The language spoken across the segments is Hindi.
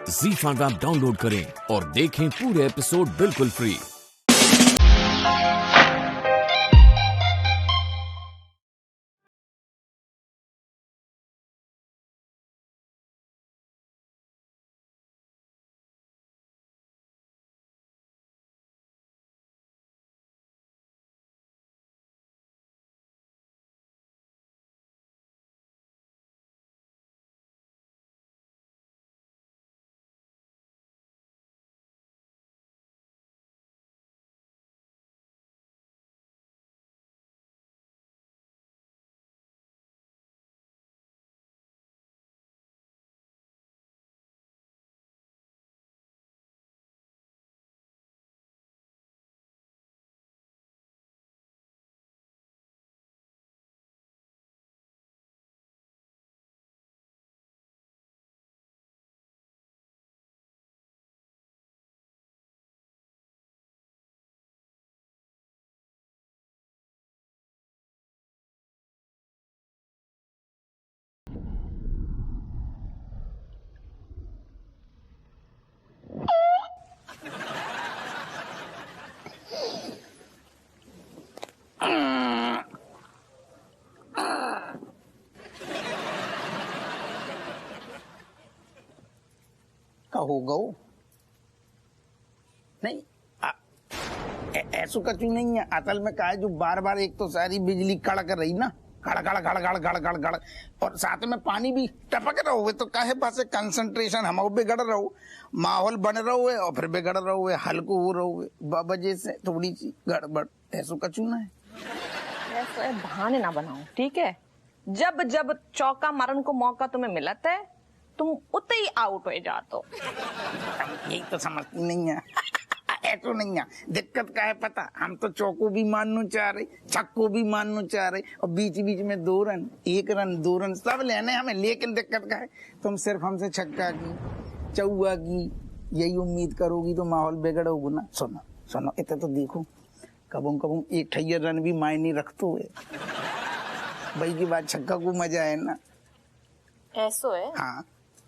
ZEE5 ऐप डाउनलोड करें और देखें पूरे एपिसोड बिल्कुल फ्री। हो गो नहीं ऐसा कुछ नहीं है। असल में क्या है, जो बार बार एक तो सारी बिजली कड़क रही ना, कड़ कड़ कड़ कड़ कड़ कड़ कड़, और साथ में पानी भी टपक रहा हुए, तो काहे पास कंसंट्रेशन हम बिगड़ रहा हो, माहौल बन रहा हुए और फिर बिगड़ रहा हुए, हल्को हो रहा हुए, वजह से थोड़ी सी गड़बड़। ऐसा कुछ ना है, ऐसे बहाने ना बनाओ, ठीक है? जब जब चौका मारन को मौका तुम्हें मिलता है, तुम उते ही आउट हो जाते हो। यही तो समझती नहीं है। ऐसा नहीं है, दिक्कत क्या है पता, हम तो चौको भी मानना चाह रहे, छक्को भी मानना चाह रहे, और बीच बीच में 2 रन 1 रन 2 रन सब लेने हमें। लेकिन दिक्कत क्या है, तुम सिर्फ हमसे छक्का की चौका की यही उम्मीद करोगी तो माहौल बिगड़ोगे ना। सुनो सुनो, इतना तो देखो, कबूं कबूं 1 रन भी मायने रखते हुए भाई की बात, छक्का को मजा है ना। ऐसो है? हाँ,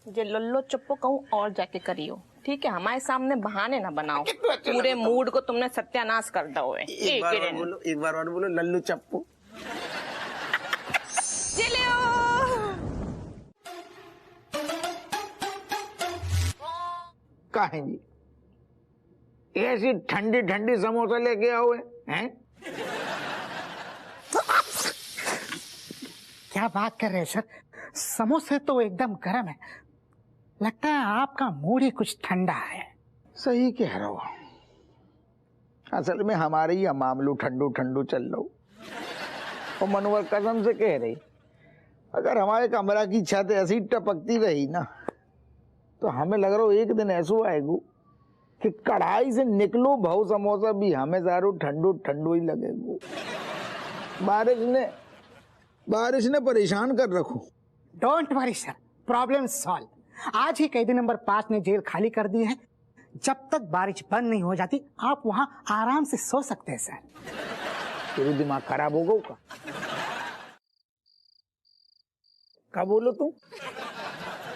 जे लल्लो चप्पो कहूँ और जाके करियो, ठीक है? हमारे सामने बहाने ना बनाओ, पूरे मूड को तुमने सत्यानाश कर दो। एक बार और बोलो, लल्लू चप्पू। कहें जी ऐसी ठंडी ठंडी समोसा लेके आओ हैं? क्या बात कर रहे हैं सर, समोसे तो एकदम गर्म है। लगता है आपका मूड ही कुछ ठंडा है। सही कह रहा हो, असल में हमारे ही मामलो ठंडू ठंडू चल रहा हो। और मनोवर कसम से कह रही, अगर हमारे कमरा की छत ऐसी टपकती रही ना, तो हमें लग रहा हो एक दिन ऐसा आएगा कि कढ़ाई से निकलो भाव समोसा भी हमें सारो ठंडू ठंडू ही लगेगा। बारिश ने परेशान कर रखो। Don't worry sir, problem solve. आज ही कैदी नंबर 5 ने जेल खाली कर दी है। जब तक बारिश बंद नहीं हो जाती, आप वहां आराम से सो सकते हैं सर। तेरा दिमाग खराब हो गया क्या बोलो तुम?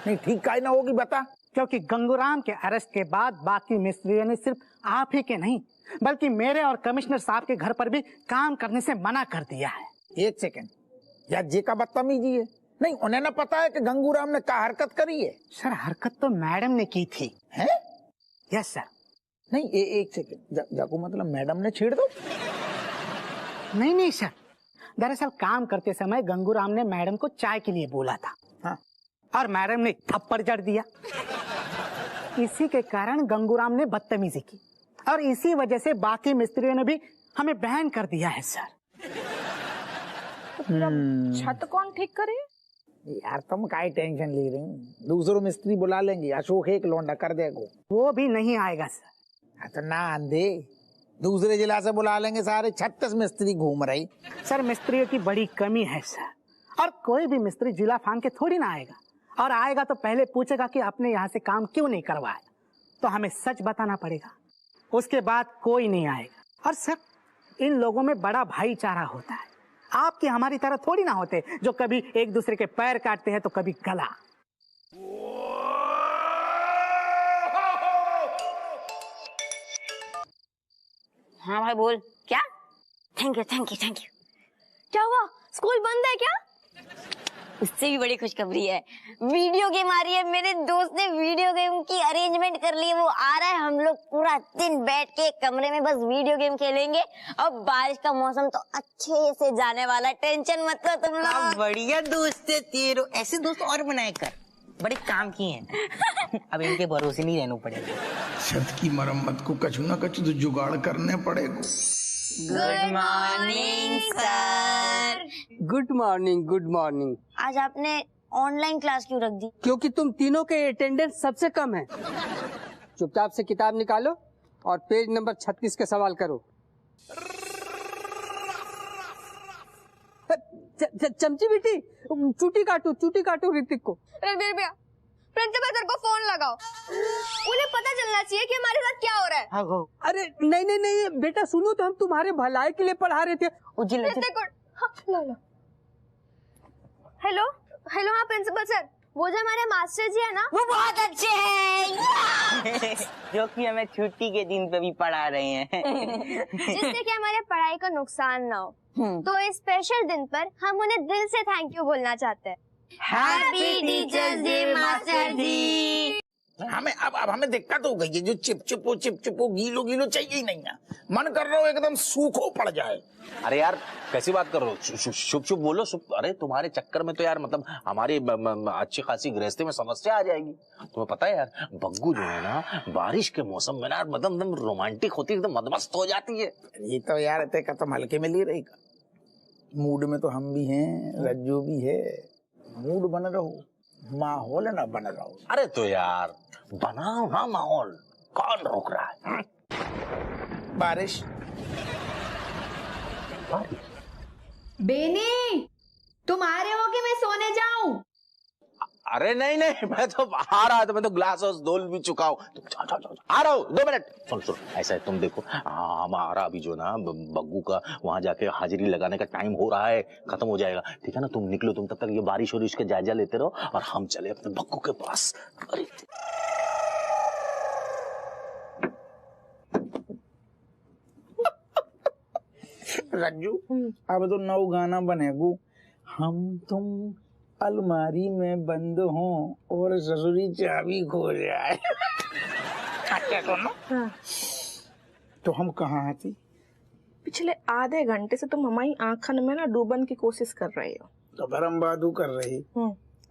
नहीं ठीक काहे ना होगी बता। क्योंकि गंगूराम के अरेस्ट के बाद बाकी मिस्त्रियों ने सिर्फ आप ही के नहीं, बल्कि मेरे और कमिश्नर साहब के घर पर भी काम करने से मना कर दिया है। 1 सेकंड, यार जे का बदतमीजी है। नहीं, उन्हें ना पता है कि गंगूराम ने क्या हरकत करी है? सर हरकत तो मैडम ने की थी। हैं? Yes sir. नहीं 1 सेकंड, जाको मतलब मैडम ने छेड़ दो? नहीं सर, दरअसल काम करते समय गंगूराम ने मैडम को चाय के लिए बोला था। हाँ। और मैडम ने थप्पड़ जड़ दिया। इसी के कारण गंगूराम ने बदतमीजी की, और इसी वजह से बाकी मिस्त्रियों ने भी हमें बैन कर दिया है सर। छत कौन ठीक करे? यार तुम काहे टेंशन ले रही, दूसरों मिस्त्री बुला लेंगे, अशोक एक लौंडा कर देगा। वो भी नहीं आएगा सर। तो ना आंधे, दूसरे जिला से बुला लेंगे, सारे 36 मिस्त्री घूम रहे। सर मिस्त्रियों की बड़ी कमी है सर, और कोई भी मिस्त्री जिला फांद के थोड़ी ना आएगा, और आएगा तो पहले पूछेगा कि आपने यहाँ से काम क्यों नहीं करवाया। तो हमें सच बताना पड़ेगा, उसके बाद कोई नहीं आएगा। और सर इन लोगों में बड़ा भाईचारा होता है, आपकी हमारी तरह थोड़ी ना होते जो कभी एक दूसरे के पैर काटते हैं तो कभी गला। हाँ भाई बोल। क्या? Thank you thank you thank you. क्या हुआ, स्कूल बंद है क्या? उससे भी बड़ी खुशखबरी है, वीडियो गेम आ रही है। मेरे दोस्त ने वीडियो गेम की अरेंजमेंट कर ली है, वो आ रहा है। हम लोग पूरा दिन बैठ के कमरे में बस वीडियो गेम खेलेंगे। अब बारिश का मौसम तो अच्छे से जाने वाला है, टेंशन मत लो तुम लोग। बढ़िया दोस्त है तेरे, ऐसे दोस्त और बनाए कर, बड़े काम किए हैं। अब इनके भरोसे नहीं रहना पड़ेगा। छत की मरम्मत को कछु ना कछु तो जुगाड़ करने पड़ेगा। Good morning sir. Good morning good morning. आज आपने ऑनलाइन क्लास क्यों रख दी? क्योंकि तुम तीनों के अटेंडेंस सबसे कम है। चुपचाप से किताब निकालो और पेज नंबर 36 के सवाल करो। चमची बेटी, चूटी काटो ऋतिक को। रणबीर भैया, प्रिंसिपल सर को फोन लगाओ, उन्हें पता चलना चाहिए कि हमारे साथ क्या हो रहा है। अरे नहीं बेटा सुनो तो, हम तुम्हारे भलाई के लिए पढ़ा रहे थे। हेलो हेलो, हाँ प्रिंसिपल सर, वो जो हमारे मास्टर जी है ना, वो बहुत अच्छे हैं। जो कि हमें छुट्टी के दिन पे भी पढ़ा रहे हैं। जिससे कि हमारे पढ़ाई का नुकसान ना हो, तो इस स्पेशल दिन पर हम उन्हें दिल से थैंक यू बोलना चाहते हैं। हैप्पी टीचर्स डे मास्टर जी। हमें अब हमें दिक्कत हो गई है, जो चिपचिपो गीलो चाहिए ही नहीं है। मन कर रहा हो एकदम सूखो पड़ जाए। अरे यार कैसी बात कर रहे हो, शुभ बोलो शुभ। अरे तुम्हारे चक्कर में तो यार मतलब हमारी अच्छी खासी गृहस्थी में समस्या आ जाएगी। तुम्हें पता है यार, बग्गू जो है ना, बारिश के मौसम में ना मतलब एकदम रोमांटिक होती है, एकदम मदमस्त हो जाती है। ये तो यार का तुम हल्के में ले रहेगा। मूड में तो हम भी हैं, रज्जू भी है। मूड बन रहो, माहौल ना बन रहो। अरे तो यार बनाओ ना माहौल, कौन रोक रहा है? बारिश बेनी, तुम आ रहे हो कि मैं सोने जाऊं? अरे नहीं मैं तो आ रहा था, मैं तो ग्लास हाउस धोल भी चुका हूँ। जाओ आ रहा हूँ, 2 मिनट। सुन ऐसा है, तुम देखो हमारा अभी जो ना बग्गू का वहां जाके हाजिरी लगाने का टाइम हो रहा है, खत्म हो जाएगा, ठीक है ना? तुम निकलो, तुम तब तक ये बारिश और इसके जायजा लेते रहो और हम चले अपने बग्गू के पास। अरे रज्जू, अब तो नौ गाना बनेगू। हम तुम अलमारी में बंद हो और ससुरी चाबी खो जाए। अच्छा सुनो, तो हम कहाँ आती? पिछले आधे घंटे से तुम हमारी आंखन में ना डूबन की कोशिश कर रहे हो। तो बरम बादू कर रही,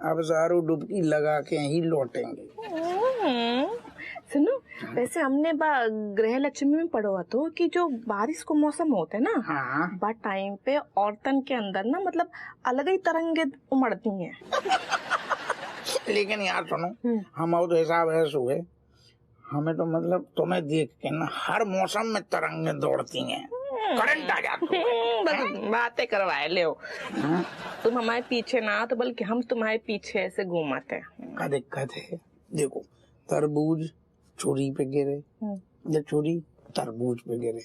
अब सारू डुबकी लगा के ही लौटेंगे। सुनो, वैसे हमने गृह लक्ष्मी में पढ़ा तो कि जो बारिश को मौसम होते ना, हाँ, बा टाइम पे औरतन के अंदर ना मतलब अलग ही तरंगे उमड़ती हैं। लेकिन यार सुनो, हम और तो हिसाब ऐसे हुए, हमें तो मतलब तुम्हें देख के ना हर मौसम में तरंगे दौड़ती हैं, करंट आ जाता है। बस बातें करवाए ले हो। तुम हमारे पीछे ना तो बल्कि हम तुम्हारे पीछे ऐसे घूमाते हैं। क्या दिक्कत है? देखो, तरबूज चोरी पे गिरे या चोरी तरबूज पे गिरे,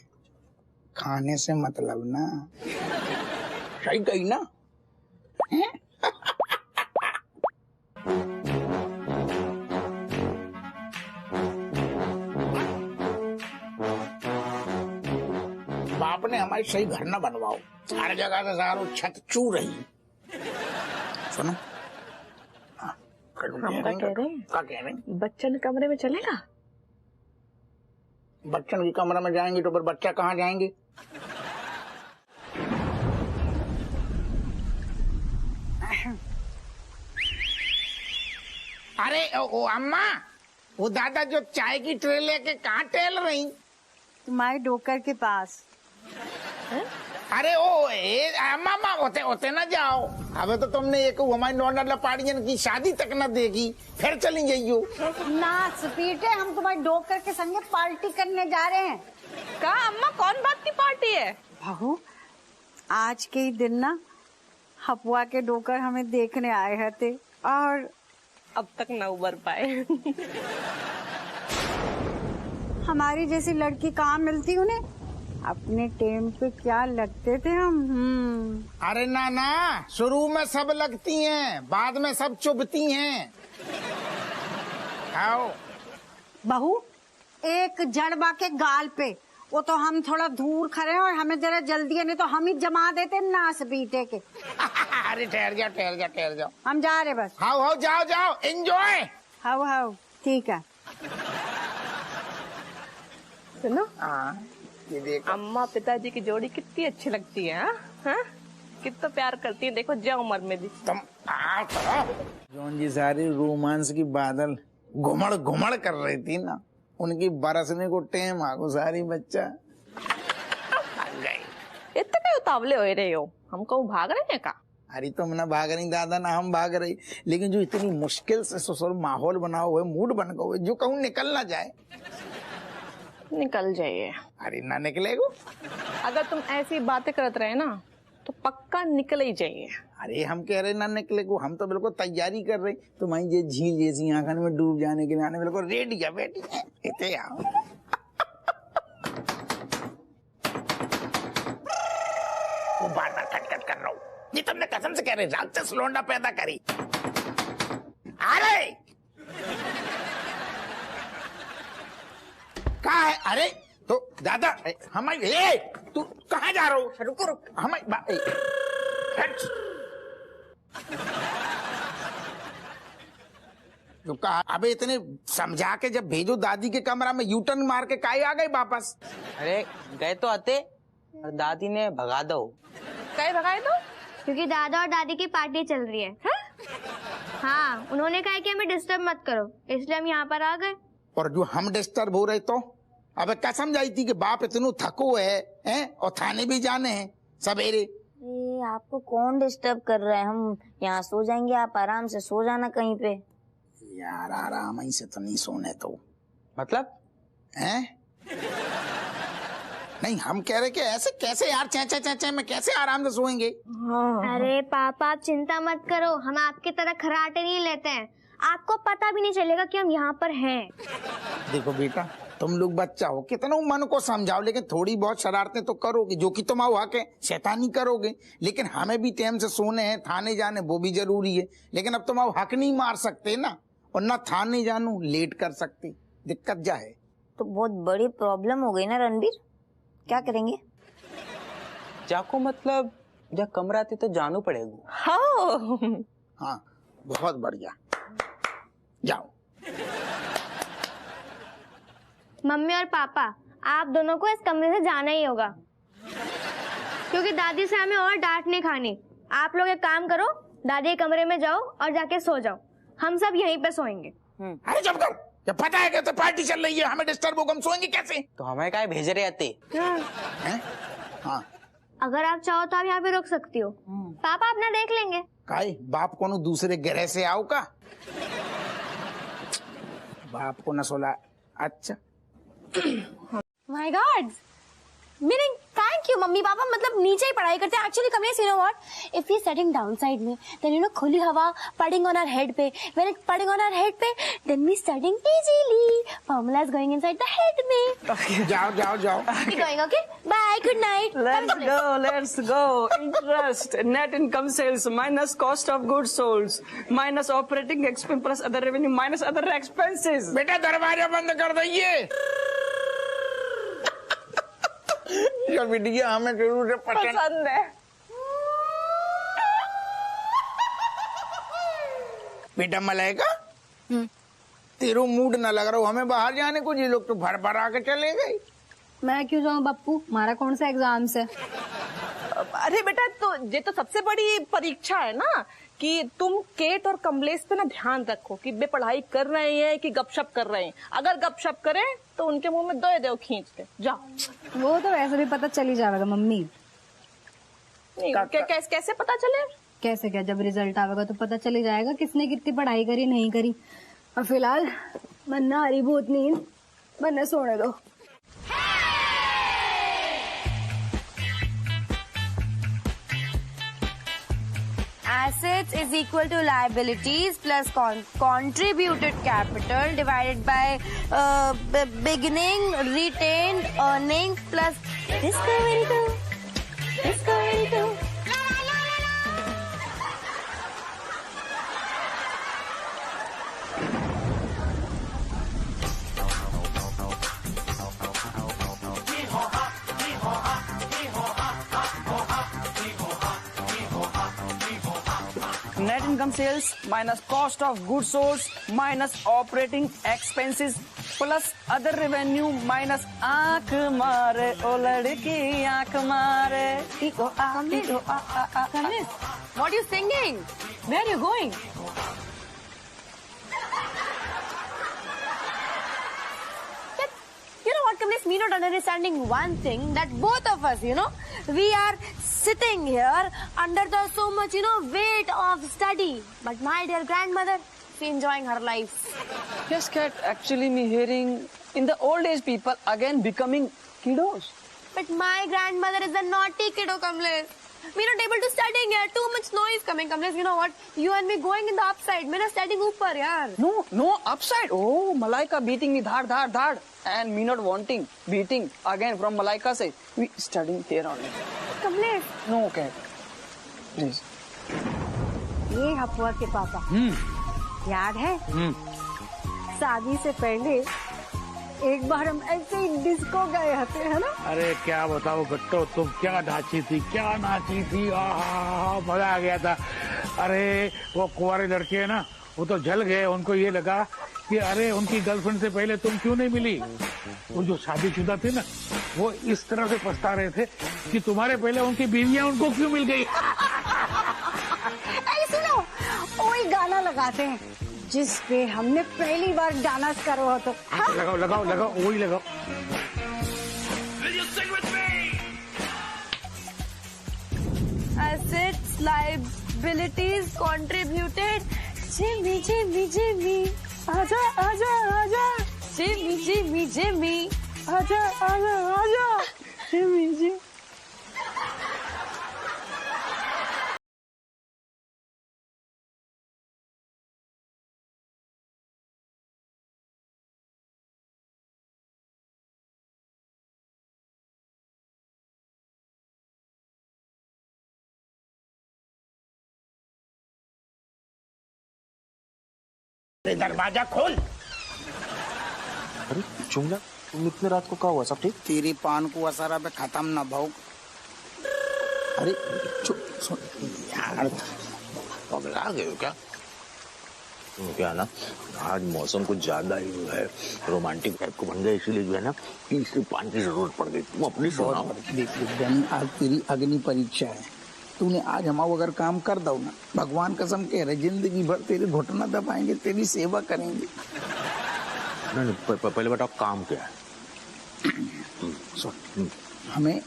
खाने से मतलब ना। सही कही ना? बाप ने हमारी सही घर न बनवाओ, हर जगह से सारो छत चू रही। सुनो, हम क्या कह रहे हैं? बच्चन कमरे में चलेगा? बच्चन की कमरे में जाएंगे तो फिर बच्चा कहाँ जाएंगे? अरे ओ अम्मा, वो दादा जो चाय की ट्रे लेके कहाँ टहल रही? तुम्हारे डोकर के पास। अरे ओ अम्मा होते ना जाओ। अबे तो तुमने एक हमारी नॉर्मल लपाड़ियन की शादी तक न देखी, फिर चली जाइयो ना स्पीटे, हम तुम्हारे डोकर के संगे पार्टी करने जा रहे हैं। कहा अम्मा, कौन बात की पार्टी है? बहू, आज के ही दिन ना हपुआ के डोकर हमें देखने आए थे और अब तक न उबर पाए। हमारी जैसी लड़की कहाँ मिलती उन्हें? अपने टाइम पे क्या लगते थे हम। अरे ना, शुरू में सब लगती हैं, बाद में सब चुभती हैं। आओ बहू, एक जड़बा के गाल पे वो तो हम थोड़ा दूर खड़े हैं और हमें जरा जल्दी है, नहीं तो हम ही जमा देते नास बीते के। अरे ठहर जाओ। हम जा रहे बस। हाउ जाओ एंजॉय। हाउ ठीक है। सुनो, हाँ ये देखो, अम्मा पिताजी की जोड़ी कितनी अच्छी लगती है। हाँ? कितना प्यार करती है, देखो जो उम्र में भी। तुम जौन जी सारी रोमांस की बादल घुमड़ कर रही थी ना, उनकी बरसने को टेम आगो सारी बच्चा इतने कई उतावले हो रहे हो, हम कहूँ भाग रहे हैं का? अरे तुम ना भाग रही दादा ना हम भाग रही, लेकिन जो इतनी मुश्किल से ससुर माहौल बना हुआ है, मूड बन गया, जो कहूँ निकल ना जाए। निकल जाइए। अरे ना निकलेगो। अगर तुम ऐसी बातें करते रहे ना तो पक्का निकल ही जाइए। अरे हम कह रहे ना निकले को, हम तो बिल्कुल तैयारी कर रहे, तुम्हारी ये झील जैसी आंखन में डूब जाने के लिए आने बिल्कुल रेडी है बेटी। इतने आओ। वो बार खटखट कर रहा हूँ, ये तुमने कसम से कह रहे राक्षस लोंडा पैदा करी। अरे कहा है? अरे तो दादा हम तू कहाँ जा रहा हो? रुको हम तो कहा अबे इतने समझा के जब भेजो दादी के कमरा में यूटर्न मार के काहे आ गए वापस? अरे गए तो आते और दादी ने भगा दो। कहीं भगाए तो? क्योंकि दादा और दादी की पार्टी चल रही है। हाँ, उन्होंने कहा कि हमें डिस्टर्ब मत करो, इसलिए हम यहाँ पर आ गए। और जो हम डिस्टर्ब हो रहे तो अबे क्या समझाई थी कि बाप इतनो थको है और थाने भी जाने हैं सवेरे। आपको कौन डिस्टर्ब कर रहा है? हम यहाँ सो जाएंगे, आप आराम से सो जाना कहीं पे। यार आराम ही से तो नहीं सोने तो मतलब हैं? नहीं हम कह रहे कि ऐसे कैसे यार चे में कैसे आराम से सोएंगे? अरे पापा आप चिंता मत करो, हम आपकी तरह खराटे नहीं लेते हैं, आपको पता भी नहीं चलेगा कि हम यहाँ पर हैं। देखो बेटा तुम लोग बच्चा हो, कितना मन को समझाओ, लेकिन थोड़ी बहुत शरारतें तो करोगे, जो कि तुम आओ हक है, शैतानी करोगे, लेकिन हमें भी टाइम से सोने हैं, थाने जाने वो भी जरूरी है। लेकिन अब तुम आओ हक नहीं मार सकते ना, और ना थाने जानू लेट कर सकते, दिक्कत जा है। तो बहुत बड़ी प्रॉब्लम हो गई ना रणबीर, क्या करेंगे? जाको मतलब जब कमरा आते तो जानू पड़ेगा। हाँ बहुत बढ़िया, जाओ। मम्मी और पापा आप दोनों को इस कमरे से जाना ही होगा, क्योंकि दादी से हमें और डांट नहीं खानी। आप लोग एक काम करो, दादी के कमरे में जाओ और जाके सो जाओ, हम सब यहीं पे सोएंगे। अरे जब कर, जब पता है कि तो पार्टी चल रही है, हमें डिस्टर्ब होगा, हम सोएंगे कैसे? तो हमें क्या भेज रहे आते? हाँ अगर आप चाहो तो आप यहाँ पे रुक सकती हो, पापा अपना देख लेंगे। काई बाप को न दूसरे ग्रह से आओ का? बाप को न सोला। अच्छा my God, meaning thank you mummy papa, मतलब नीचे ही पढ़ाई करते हैं actually Kamlesh, you know what, if we setting down side में देन यू नो खुली हवा पडिंग ऑन आवर हेड पे, व्हेन इट पडिंग ऑन आवर हेड पे then we studying easily, formula is going inside the head में। जाओ जाओ जाओ, going okay, bye, good night. Let's go. Interest, net income sales minus cost of goods sold minus operating expense plus other revenue minus other expenses. बेटा दरवाजा बंद कर दीजिए। ये वीडियो हमें जरूर पसंद है। बेटा मलाइका, तेरो मूड न लग रहा हो हमें बाहर जाने को, ये लोग तो भर भर आके चले गए। मैं क्यों जाऊँ बप्पू, हमारा कौन सा एग्जाम्स है? अरे बेटा तो ये तो सबसे बड़ी परीक्षा है ना, कि तुम केट और कमलेश पे ना ध्यान रखो कि वे पढ़ाई कर रहे हैं कि गपशप कर रहे हैं। अगर गपशप करें तो उनके मुंह में दो खींच के जाओ। वो तो वैसे भी पता चल ही जाएगा मम्मी। कैसे पता चले? कैसे क्या, जब रिजल्ट आएगा तो पता चल ही जाएगा किसने कितनी पढ़ाई करी नहीं करी। और फिलहाल मन्ना हरी बहुत नींद, मन्ना सोने दो। Assets is equal to liabilities plus contributed capital divided by beginning retained earnings plus discovery. income sales minus cost of goods sold minus operating expenses plus other revenue minus आँख मारे ओ लड़की आँख मारे What are you singing? Where are you going? You know what, Kamlesh, me not understanding one thing, that both of us, we are sitting here under the so much, weight of study. But my dear grandmother, she enjoying her life. Yes, cat. Actually, me hearing in the old age people again becoming kiddos. But my grandmother is a naughty kiddo, Kamlesh. We not able to studying here. Too much noise coming, Kamlesh. You know what? You and me going in the upside. Me not studying upar, yaar. No, upside. Oh, Malaika beating me dhad, dhad, dhad. And me not wanting, beating again from Malaika say, we studying here only. Kamlesh. No, cat. Please. ये हपुआ के पापा याद है शादी से पहले एक बार हम ऐसे ही डिस्को गए थे, है ना? अरे क्या बताओ गट्टो, तुम क्या नाची थी, क्या नाची थी, मजा आ गया था। अरे वो कुंवारे लड़के है ना, वो तो जल गए। उनको ये लगा कि अरे उनकी गर्लफ्रेंड से पहले तुम क्यों नहीं मिली। वो जो शादीशुदा थे ना, वो इस तरह से पछता रहे थे कि तुम्हारे पहले उनकी बीवियां उनको क्यों मिल गई। सुनो, वही गाना लगाते हैं जिस पे हमने पहली बार डांस करो हो तो। हाँ? लगाओ वही लगाओ। Assets, liabilities contributed. Jimmy, Jimmy, Jimmy. आजा, आजा, आजा. Jimmy, Jimmy, Jimmy. आजा, आजा, आजा. Jimmy, Jimmy. दरवाजा खोल। अरे चुंगला, तुम इतने रात को क्या हुआ? सब ठीक? तेरी पान को असरा पे खत्म ना भाव। अरे सुन यार, पगला गए हो क्या? क्या ना, आज मौसम कुछ ज्यादा ही है, रोमांटिक टाइप को बन गया, इसीलिए जो है ना तीसरे पान की जरूरत पड़ गई। तुम अपनी सुनाओ। देख आज तेरी अग्नि परीक्षा है। तूने आज हम अगर काम कर दो ना, भगवान कसम कह रहे जिंदगी भर तेरे घुटना दबाएंगे, तेरी सेवा करेंगे। नहीं, पहले बताओ काम क्या है? सुन, हमें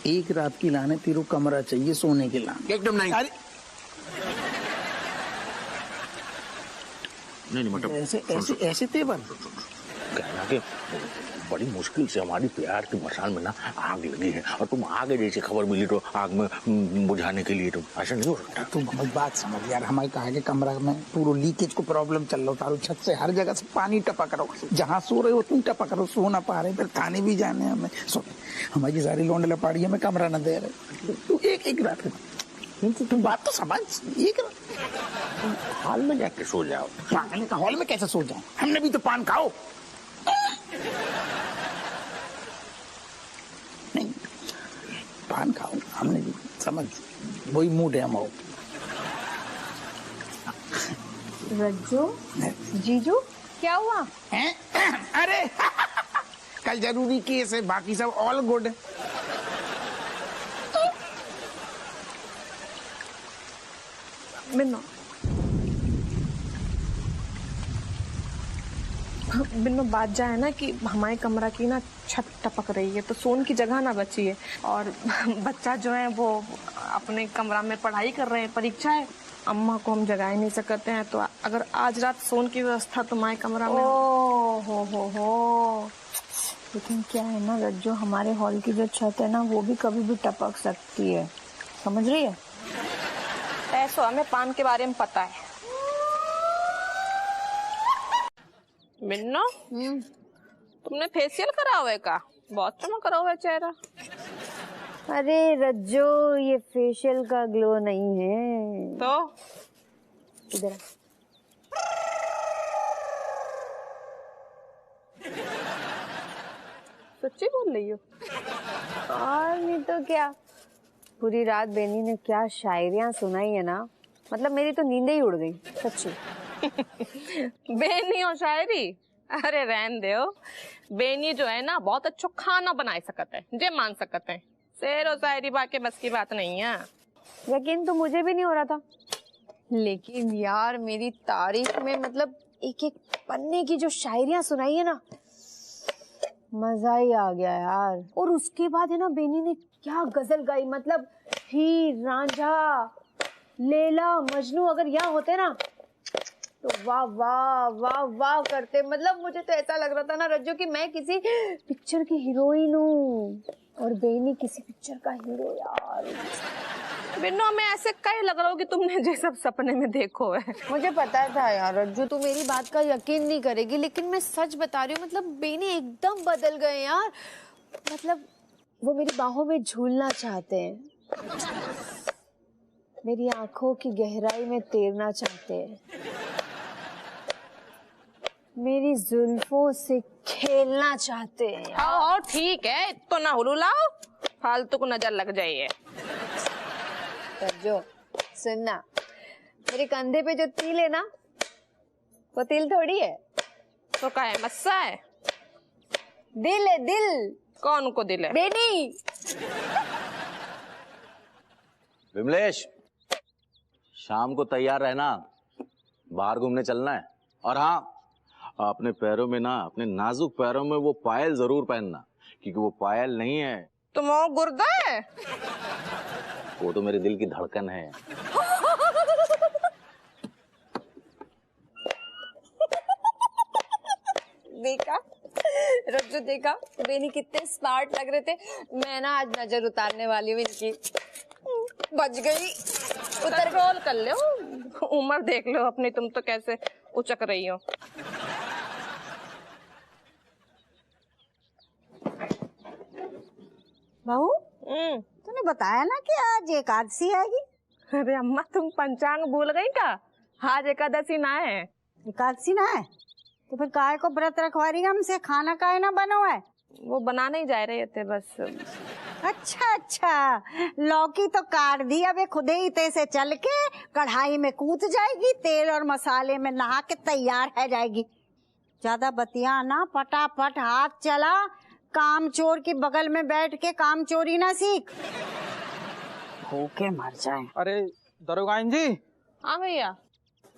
एक रात की लाने तेरे कमरा चाहिए सोने के लाने। एकदम नहीं। अरे नहीं मतलब ऐसे तेवर कहना कि बड़ी मुश्किल से हमारी प्यार की मसान में ना आग लगी है, और तुम आगे जैसे खबर मिली तो आग में बुझाने के लिए तुम ऐसा नहीं हो सकता। तुम हमारी बात समझ यार, हमारे कहा के कमरा में पूरा लीकेज को प्रॉब्लम चल रहा था, छत से हर जगह से पानी टपक रहा हो, जहाँ सो रहे हो तुम टपक रहे हो, सो ना पा रहे, फिर खाने भी जाने हमें। सो हमारी सारी लौंड लपाड़ी हमें कमरा न दे रहे। तू एक रात तुम बात तो समझ, एक रात हॉल में जाके सो जाओ। हॉल में कैसे सो जाओ? हमने भी तो पान खाओ। नहीं पान खाओ, हमने भी समझ, वही मूड है हम। रज्जू, जीजू, क्या हुआ? हैं? अरे कल जरूरी केस है, बाकी सब ऑल गुड है। बिन्नो बात जाए ना कि हमारे कमरा की ना छत टपक रही है, तो सोने की जगह ना बची है, और बच्चा जो है वो अपने कमरा में पढ़ाई कर रहे हैं, परीक्षा है, अम्मा को हम जगा ही नहीं सकते हैं, तो अगर आज रात सोने की व्यवस्था तो हमारे कमरा में। हो लेकिन क्या है ना रज्जो, हमारे हॉल की जो छत है ना वो भी कभी भी टपक सकती है, समझ रही है? ऐसा हमें पान के बारे में पता है। मिन्नो, तुमने फेशियल करा हुआ है का? बहुत चमक रहा हुआ है चेहरा। अरे रज्जो, ये फेशियल का ग्लो नहीं है। तो इधर सच्ची बोल रही हो? और नहीं तो क्या, पूरी रात बेनी ने क्या शायरियां सुनाई है ना, मतलब मेरी तो नींद ही उड़ गई सच्ची। बेनी और शायरी, अरे रहन दो। बेनी जो है ना बहुत अच्छा खाना बना सकते हैं, जे मान सकते हैं। शेर और शायरी बाके बस की बात नहीं है। यकीन तो मुझे भी नहीं हो रहा था, लेकिन यार मेरी तारीफ में मतलब एक एक पन्ने की जो शायरियां सुनाई है ना, मजा ही आ गया यार। और उसके बाद है ना बेनी ने क्या गजल गाई, मतलब हीर रांझा लैला मजनू अगर यहाँ होते ना तो वाह वाह वाह वाह करते। मतलब मुझे तो ऐसा लग रहा था ना रज्जू कि मैं किसी पिक्चर की हीरोइन हूँ और बेनी किसी पिक्चर का हीरो। यार बिन्नो हमें ऐसे कहीं लग रहा हो कि तुमने जो सब सपने में देखो है। मुझे पता था यार रज्जू तू मेरी बात का यकीन नहीं करेगी, लेकिन मैं सच बता रही हूँ। मतलब बेनी एकदम बदल गए यार। मतलब वो मेरी बाहों में झूलना चाहते हैं, मेरी आंखों की गहराई में तैरना चाहते हैं, मेरी जुल्फों से खेलना चाहते हैं। हाँ ठीक है, तो ना हुलुलाओ, फालतू को नजर लग जाइए। जो सुनना, मेरे कंधे पे जो तिल है ना, वो तिल थोड़ी है। तो क्या है, मस्सा है? दिल है दिल। कौन को दिल है? बेनी। विमलेश, शाम को तैयार रहना, बाहर घूमने चलना है। और हाँ, अपने पैरों में ना, अपने नाजुक पैरों में वो पायल जरूर पहनना, क्योंकि वो पायल नहीं है, तुम वो गुर्दा है। वो तो मेरे दिल की धड़कन है। देखा रज्जू, देखा बेनी कितने स्मार्ट लग रहे थे। मैं ना आज नजर उतारने वाली हूँ इनकी। बच गई। उतर रोल कर लो, उम्र देख लो अपनी, तुम तो कैसे उचक रही हो। बहू तूने बताया ना कि आज एकादशी आएगी। अरे अम्मा तुम पंचांग भूल गई का? आज एकादशी ना है। एकादशी ना है तो फिर काय को व्रत रखवा रही हमसे? खाना काय ना बनो है? वो बनाने ही जा रहे थे बस। अच्छा अच्छा, लौकी तो काट दी, अब खुदे ही ते से चल के कढ़ाई में कूद जाएगी, तेल और मसाले में नहा के तैयार है जाएगी। ज्यादा बतिया ना, फटाफट हाथ चला, काम चोर की बगल में बैठ के काम चोरी ना सीख, भूखे मर जाए। अरे दरोगाइन जी। हाँ भैया।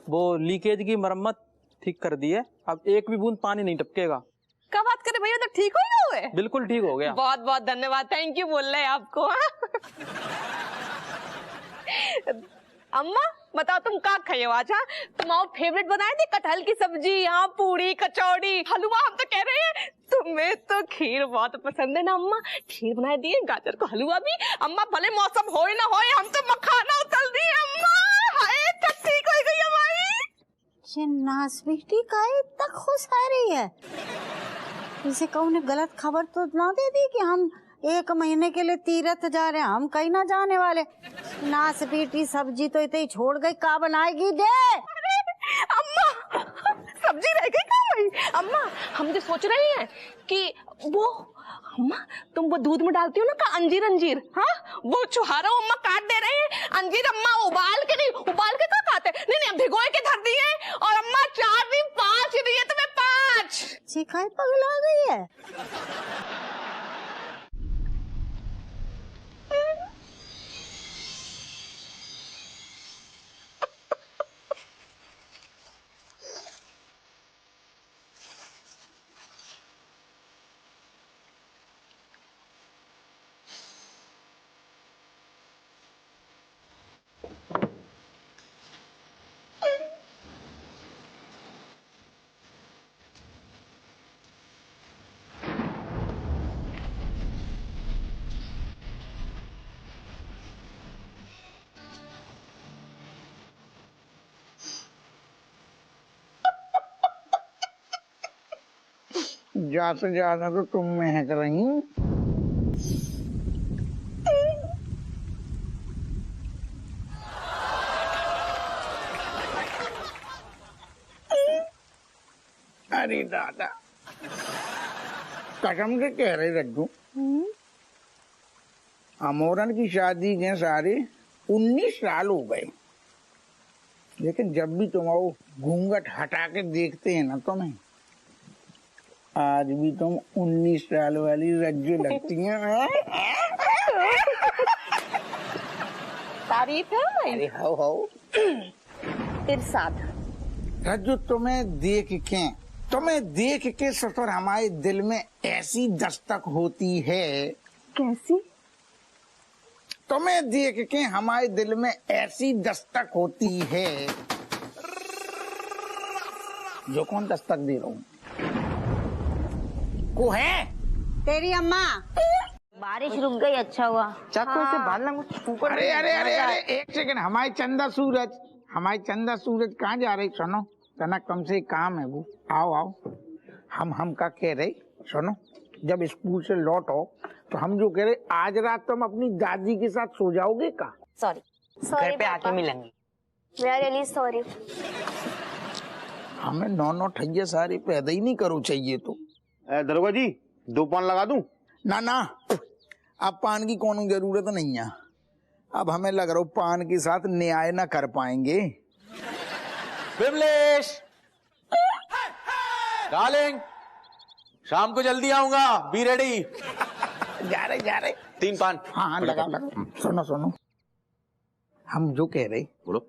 वो लीकेज की मरम्मत ठीक कर दी है, अब एक भी बूंद पानी नहीं टपकेगा। क्या बात करे भैया, तो ठीक हो गया हुए? बिल्कुल ठीक हो गया। बहुत बहुत धन्यवाद, थैंक यू बोल रहे हैं आपको। अम्मा बताओ तुम क्या खाए हो आज? तुम्हारा फेवरेट बनाए थे कटहल की सब्जी, यहाँ पूरी कचौड़ी हलवा। हम तो कह रहे हैं तुम्हें तो खीर बहुत पसंद है ना अम्मा, खीर बनाए दिए, गाजर को हलवा भी। अम्मा भले मौसम हो ना हो, हम तो मखाना उतल दिए अम्मा। हाय ठीक हो गई हमारी। ये नास बेटी का इतना खुश आ रही है, इसे कहूँ ने गलत खबर तो ना दे दी कि हम 1 महीने के लिए तीरथ जा रहे हैं, हम कहीं ना जाने वाले। नास बेटी सब्जी तो इतनी छोड़ गई, का बनाएगी दे? अम्मा सब्जी रह गई कहाँ भाई? अम्मा हम तो सोच रहे हैं कि वो अम्मा तुम वो दूध में डालती हो ना का अंजीर अंजीर, हाँ वो छुहारा अम्मा काट दे रहे हैं। अंजीर अम्मा उबाल के नहीं, उबाल के कहाँ खाते? नहीं भिगोए के धर दिए, और अम्मा 4 नहीं 5 दिए तुम्हें 5। चिखाई पगला गई है। ज्यादा ज्यादा तो तुम महक रही। अरे दादा, कसम से कह रहे रज्जू, अमोरन की शादी के सारे 19 साल हो गए, लेकिन जब भी तुम आओ घूंघट हटा के देखते हैं ना तुम्हें, आज भी तुम 19 साल वाली रज्जू लगती हैं। तारीफ है भाई। अरे हो इरशाद। रज्जू तुम्हें देख के सफर हमारे दिल में ऐसी दस्तक होती है। कैसी? तुम्हें देख के हमारे दिल में ऐसी दस्तक होती है। जो कौन दस्तक दे रहा हूँ को है? तेरी अम्मा। बारिश रुक गई, अच्छा हुआ। चाकू से बाल ना ऊपर। अरे अरे अरे अरे एक सेकंड, हमारी चंदा सूरज कहाँ जा रही? सुनो तना, कम से काम है वो। आओ हम का कह रहे, सुनो जब स्कूल से लौटो तो हम जो कह रहे, आज रात तुम अपनी दादी के साथ सो जाओगे का? सॉरी घर पे आके मिलेंगे। We are really sorry. हमें 9 ठैया सारे पैदा ही नहीं करो चाहिए तो। दरोगा जी 2 पान लगा दूं? ना अब पान की कौन जरूरत नहीं है। अब हमें लग रहा हो पान के साथ न्याय ना कर पाएंगे। विमलेश, डार्लिंग, शाम को जल्दी आऊंगा, बी रेडी। जा रहे 3 पान। हाँ लगा। सुनो हम जो कह रहे, बोलो।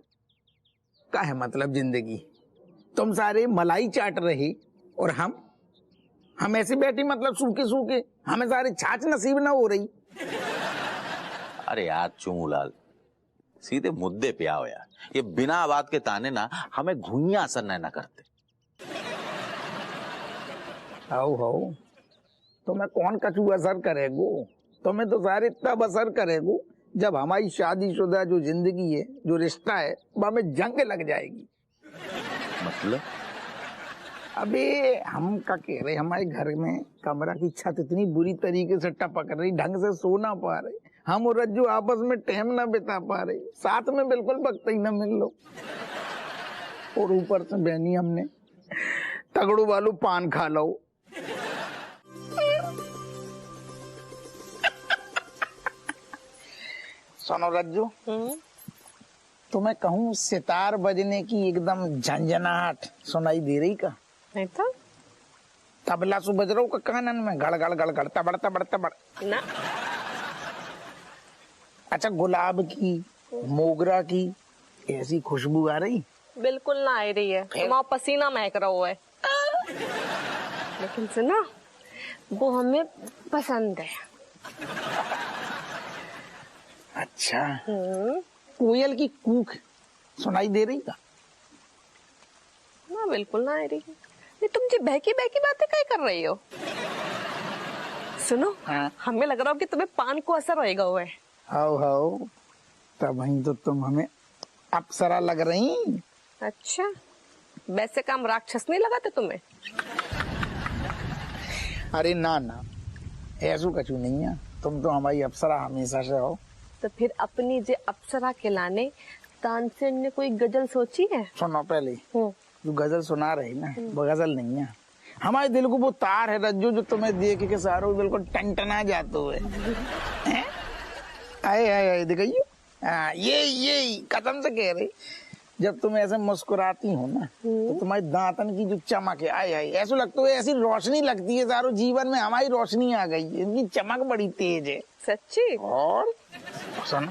क्या है मतलब जिंदगी? तुम सारे मलाई चाट रहे और हम ऐसे बैठे, मतलब सूखे हमें सारे छाछ नसीब ना हो रही। अरे यार चूलाल, सीधे मुद्दे पे आओ यार। ये बिना बात के ताने ना हमें घुइयां असर ना करते। आओ तुम्हें कौन कछु असर करेगो? तुम्हें तो सारे तब असर करेगो जब हमारी शादीशुदा जो जिंदगी है, जो रिश्ता है, वह हमें जंग लग जाएगी। मतलब? अबे हम का कह रहे, हमारे घर में कमरा की छत इतनी बुरी तरीके से टपक रही, ढंग से सो ना पा रहे, हम और रज्जू आपस में टाइम ना बिता पा रहे, साथ में बिल्कुल वक्त ही ना मिल लो। और ऊपर से बहनी हमने तगड़ू वालू पान खा लो। सुनो रज्जू, तुम्हें कहूँ सितार बजने की एकदम झंझनाहट सुनाई दे रही का? नहीं तो तबला सु बज रहा हूँ कानन में, गड़ गड़ तबड़ ना। अच्छा गुलाब की, मोगरा की ऐसी खुशबू आ रही? बिल्कुल ना आ रही है, तुम्हारा पसीना महक रहा हुआ है। लेकिन सुनो, वो हमें पसंद है। अच्छा कोयल की कूक सुनाई दे रही का? ना बिल्कुल ना आ रही है। ये तुम जी बहकी बातें क्या कर रही हो? सुनो, हमें लग रहा हो कि तुम्हें पान को असर होएगा हुआ है। हाउ तब वहीं तो तुम हमें अप्सरा लग रही। अच्छा, वैसे काम राक्षस नहीं लगाते तुम्हें? अरे ना ऐसा कछु नहीं है, तुम तो हमारी अप्सरा हमेशा से हो। तो फिर अपनी जे अप्सरा के लाने तानसेन ने कोई गजल सोची है? सुनो पहले, जो गजल सुना रही ना वो गजल नहीं है, हमारे दिल को वो तार है रज्जू, जो तुम्हें देख के सारों बिल्कुल टनटना जाते हुए। आए दिखाइए, ये कसम से कह रही, जब तुम ऐसे मुस्कुराती हो ना तो तुम्हारी दांतन की जो चमक है, आए ऐसा लगता है, ऐसी रोशनी लगती है सारो जीवन में हमारी रोशनी आ गई है, इनकी चमक बड़ी तेज है। सच्ची? और सुन,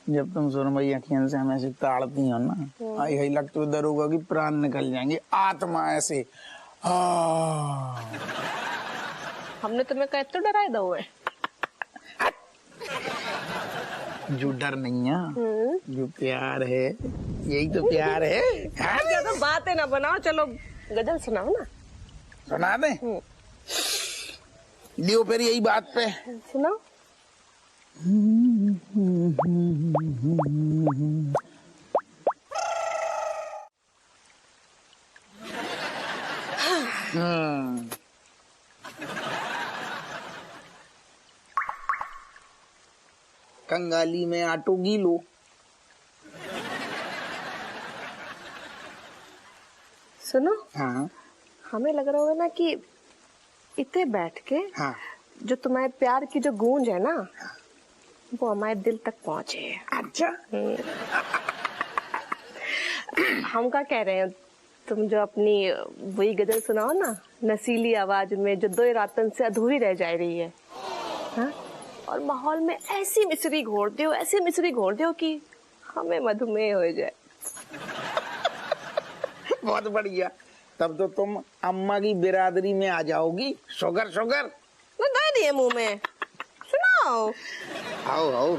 जब तुम सुरमई अखियन से हमें ऐसे ताड़ती हो ना, आई लगता है दरोगा की प्राण निकल जाएंगे, आत्मा ऐसे। हमने तुम्हें कह तो डराए दो है। जो डर नहीं है, जो प्यार है, यही तो प्यार है। ज्यादा बातें ना बनाओ, चलो गजल सुनाओ ना। सुना दे? लियो फिर यही बात पे सुनाओ। कंगाली में आटो गीलो। सुनो, हाँ हमें लग रहा होगा ना कि इतने बैठ के जो तुम्हारे प्यार की जो गूंज है ना, वो हमारे दिल तक पहुंचे। अच्छा हम क्या कह रहे हैं, तुम जो अपनी वही गजल सुनाओ ना नसीली आवाज में, जो 2 रातन से अधूरी रह जा रही है, हाँ? और माहौल में ऐसी मिश्री घोर दो, ऐसी मिश्री घोर दो कि हमें मधुमेह हो जाए। बहुत बढ़िया, तब तो तुम अम्मा की बिरादरी में आ जाओगी। शुगर शुगर मैं दे दिए मुंह में, सुनाओ। आओ आओ।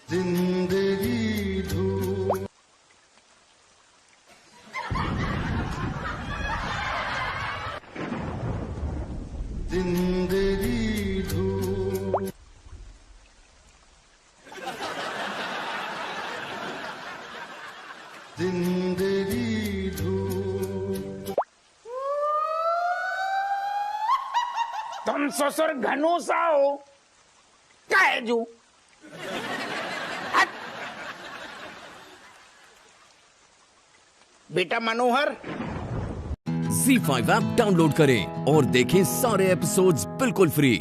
जिंदगी धूप जिंदगी धूप जिंदगी धूप। तुम ससुर घनूसा हो क्या है जू? बेटा मनोहर, ZEE5 ऐप डाउनलोड करें और देखें सारे एपिसोड्स बिल्कुल फ्री।